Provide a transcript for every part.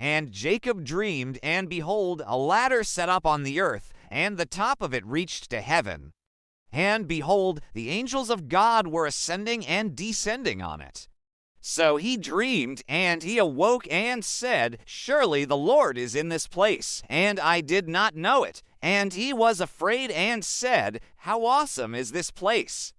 And Jacob dreamed, and behold, a ladder set up on the earth, and the top of it reached to heaven. And behold, the angels of God were ascending and descending on it. So he dreamed, and he awoke and said, Surely the Lord is in this place, and I did not know it. And he was afraid and said, How awesome is this place!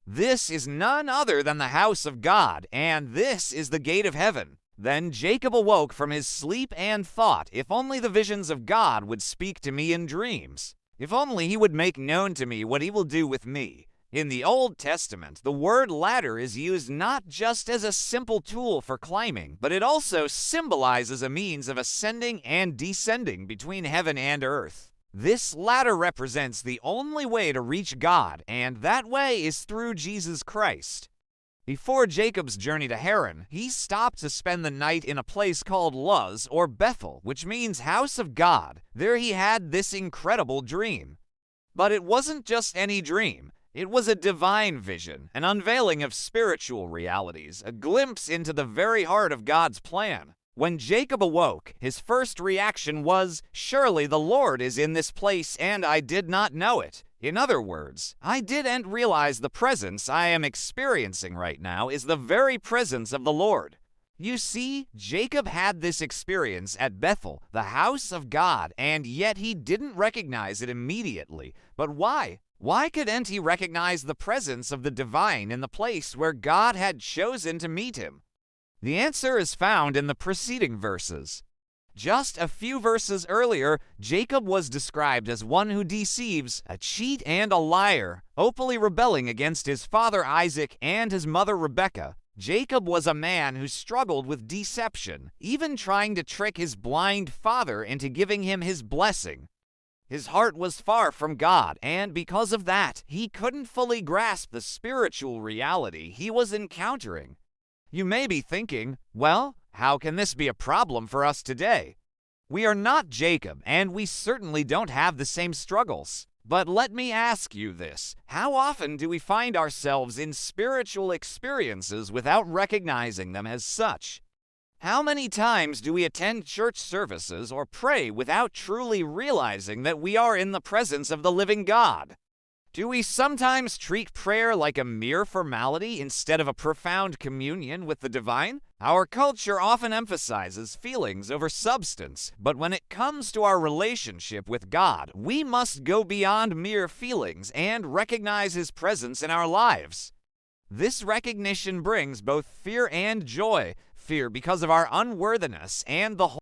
This is none other than the house of God, and this is the gate of heaven. Then Jacob awoke from his sleep and thought, If only the visions of God would speak to me in dreams. If only he would make known to me what he will do with me. In the Old Testament, the word ladder is used not just as a simple tool for climbing, but it also symbolizes a means of ascending and descending between heaven and earth. This ladder represents the only way to reach God, and that way is through Jesus Christ. Before Jacob's journey to Haran, he stopped to spend the night in a place called Luz, or Bethel, which means house of God. There he had this incredible dream. But it wasn't just any dream. It was a divine vision, an unveiling of spiritual realities, a glimpse into the very heart of God's plan. When Jacob awoke, his first reaction was, Surely the Lord is in this place, and I did not know it. In other words, I didn't realize the presence I am experiencing right now is the very presence of the Lord. You see, Jacob had this experience at Bethel, the house of God, and yet he didn't recognize it immediately. But why? Why couldn't he recognize the presence of the divine in the place where God had chosen to meet him? The answer is found in the preceding verses. Just a few verses earlier, Jacob was described as one who deceives, a cheat and a liar, openly rebelling against his father Isaac and his mother Rebekah. Jacob was a man who struggled with deception, even trying to trick his blind father into giving him his blessing. His heart was far from God, and because of that, he couldn't fully grasp the spiritual reality he was encountering. You may be thinking, well, how can this be a problem for us today? We are not Jacob, and we certainly don't have the same struggles. But let me ask you this. How often do we find ourselves in spiritual experiences without recognizing them as such? How many times do we attend church services or pray without truly realizing that we are in the presence of the living God? Do we sometimes treat prayer like a mere formality instead of a profound communion with the divine? Our culture often emphasizes feelings over substance, but when it comes to our relationship with God, we must go beyond mere feelings and recognize His presence in our lives. This recognition brings both fear and joy. Fear because of our unworthiness and the